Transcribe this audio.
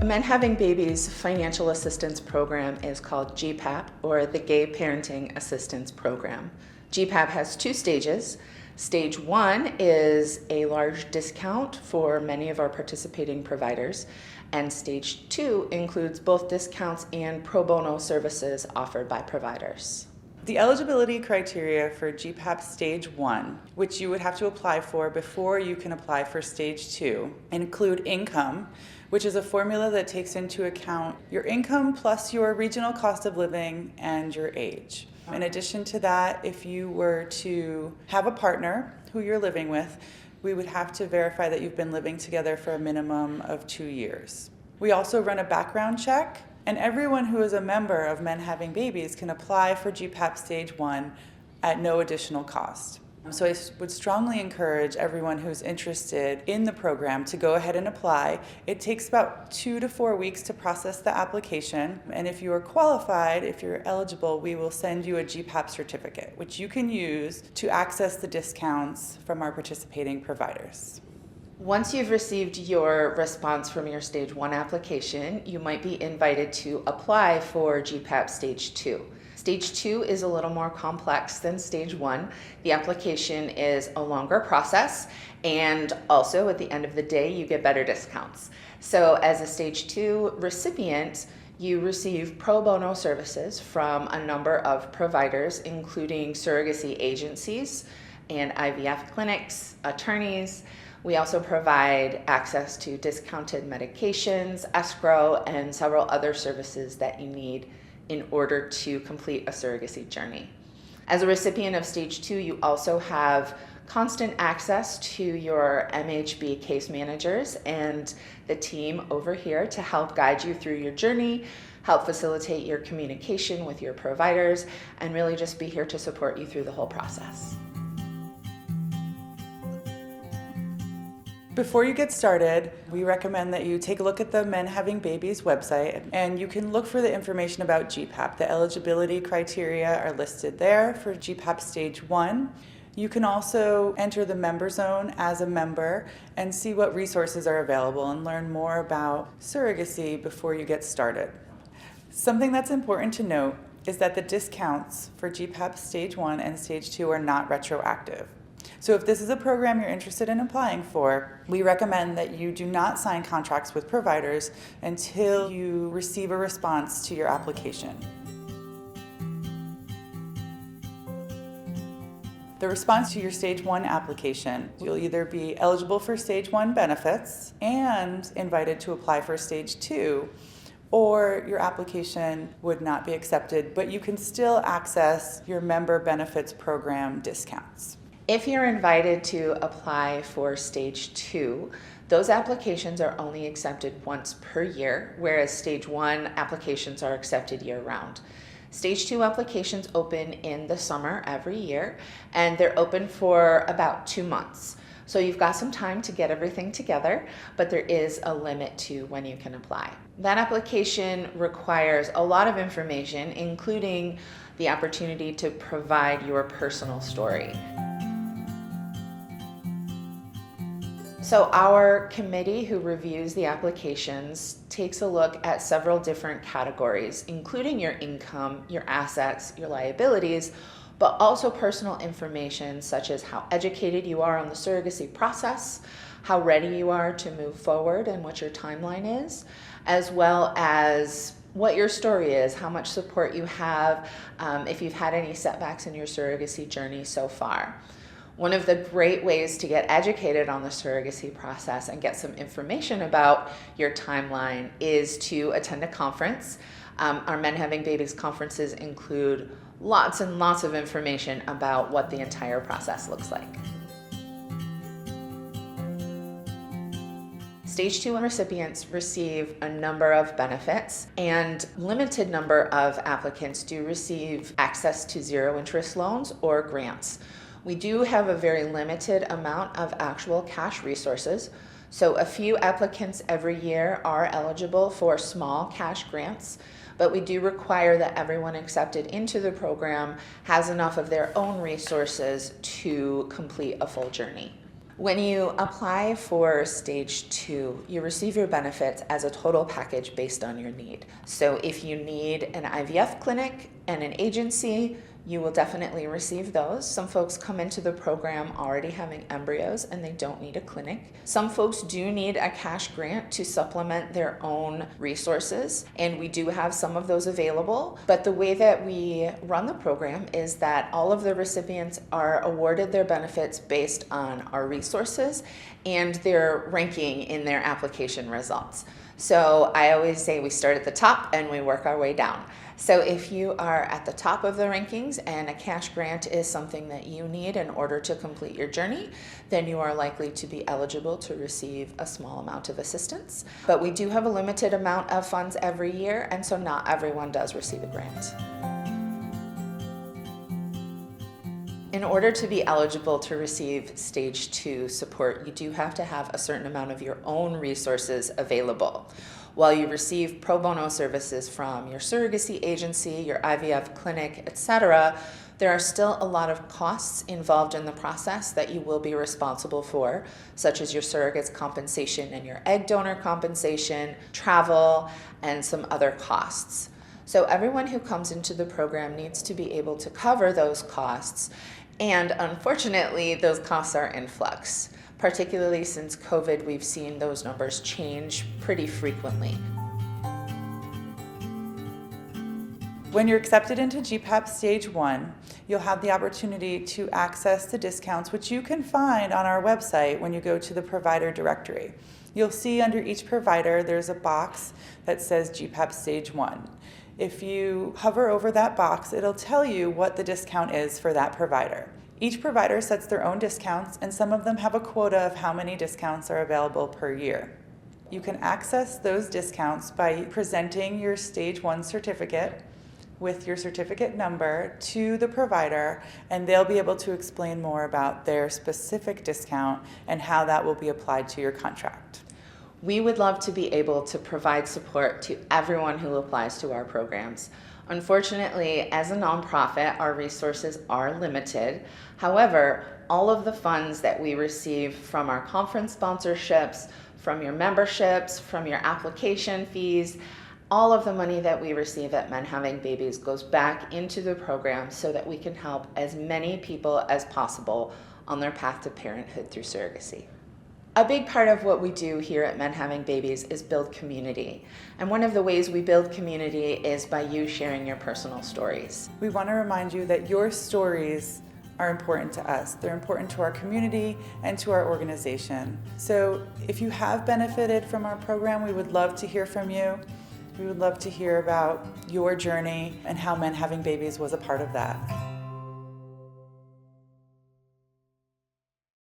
Men Having Babies financial assistance program is called GPAP, or the Gay Parenting Assistance Program. GPAP has two stages. Stage 1 is a large discount for many of our participating providers, and Stage 2 includes both discounts and pro bono services offered by providers. The eligibility criteria for GPAP Stage 1, which you would have to apply for before you can apply for Stage 2, include income, which is a formula that takes into account your income plus your regional cost of living and your age. In addition to that, if you were to have a partner who you're living with, we would have to verify that you've been living together for a minimum of 2 years. We also run a background check, and everyone who is a member of Men Having Babies can apply for GPAP Stage 1 at no additional cost. So I would strongly encourage everyone who's interested in the program to go ahead and apply. It takes about 2 to 4 weeks to process the application, and if you are qualified, if you're eligible, we will send you a GPAP certificate, which you can use to access the discounts from our participating providers. Once you've received your response from your Stage 1 application, you might be invited to apply for GPAP Stage 2. Stage 2 is a little more complex than Stage 1. The application is a longer process, and also at the end of the day, you get better discounts. So as a Stage 2 recipient, you receive pro bono services from a number of providers, including surrogacy agencies and IVF clinics, attorneys. We also provide access to discounted medications, escrow, and several other services that you need in order to complete a surrogacy journey. As a recipient of Stage 2, you also have constant access to your MHB case managers and the team over here to help guide you through your journey, help facilitate your communication with your providers, and really just be here to support you through the whole process. Before you get started, we recommend that you take a look at the Men Having Babies website, and you can look for the information about GPAP. The eligibility criteria are listed there for GPAP Stage 1. You can also enter the member zone as a member and see what resources are available and learn more about surrogacy before you get started. Something that's important to note is that the discounts for GPAP Stage 1 and Stage 2 are not retroactive. So if this is a program you're interested in applying for, we recommend that you do not sign contracts with providers until you receive a response to your application. The response to your Stage 1 application, you'll either be eligible for Stage 1 benefits and invited to apply for Stage 2, or your application would not be accepted, but you can still access your member benefits program discounts. If you're invited to apply for Stage 2, those applications are only accepted once per year, whereas Stage 1 applications are accepted year-round. Stage 2 applications open in the summer every year, and they're open for about 2 months. So you've got some time to get everything together, but there is a limit to when you can apply. That application requires a lot of information, including the opportunity to provide your personal story. So our committee who reviews the applications takes a look at several different categories, including your income, your assets, your liabilities, but also personal information such as how educated you are on the surrogacy process, how ready you are to move forward and what your timeline is, as well as what your story is, how much support you have, if you've had any setbacks in your surrogacy journey so far. One of the great ways to get educated on the surrogacy process and get some information about your timeline is to attend a conference. Our Men Having Babies conferences include lots and lots of information about what the entire process looks like. Stage 2 recipients receive a number of benefits, and limited number of applicants do receive access to zero-interest loans or grants. We do have a very limited amount of actual cash resources, so a few applicants every year are eligible for small cash grants, but we do require that everyone accepted into the program has enough of their own resources to complete a full journey. When you apply for stage 2, you receive your benefits as a total package based on your need. So if you need an IVF clinic and an agency, you will definitely receive those. Some folks come into the program already having embryos and they don't need a clinic. Some folks do need a cash grant to supplement their own resources, and we do have some of those available. But the way that we run the program is that all of the recipients are awarded their benefits based on our resources and their ranking in their application results. So I always say we start at the top and we work our way down. So if you are at the top of the rankings and a cash grant is something that you need in order to complete your journey, then you are likely to be eligible to receive a small amount of assistance. But we do have a limited amount of funds every year, and so not everyone does receive a grant. In order to be eligible to receive stage 2 support, you do have to have a certain amount of your own resources available. While you receive pro bono services from your surrogacy agency, your IVF clinic, etc., there are still a lot of costs involved in the process that you will be responsible for, such as your surrogate's compensation and your egg donor compensation, travel, and some other costs. So everyone who comes into the program needs to be able to cover those costs, and unfortunately, those costs are in flux. Particularly since COVID, we've seen those numbers change pretty frequently. When you're accepted into GPAP Stage 1, you'll have the opportunity to access the discounts, which you can find on our website when you go to the provider directory. You'll see under each provider there's a box that says GPAP Stage 1. If you hover over that box, it'll tell you what the discount is for that provider. Each provider sets their own discounts, and some of them have a quota of how many discounts are available per year. You can access those discounts by presenting your Stage 1 certificate with your certificate number to the provider, and they'll be able to explain more about their specific discount and how that will be applied to your contract. We would love to be able to provide support to everyone who applies to our programs. Unfortunately, as a nonprofit, our resources are limited. However, all of the funds that we receive from our conference sponsorships, from your memberships, from your application fees, all of the money that we receive at Men Having Babies goes back into the program so that we can help as many people as possible on their path to parenthood through surrogacy. A big part of what we do here at Men Having Babies is build community. And one of the ways we build community is by you sharing your personal stories. We want to remind you that your stories are important to us. They're important to our community and to our organization. So if you have benefited from our program, we would love to hear from you. We would love to hear about your journey and how Men Having Babies was a part of that.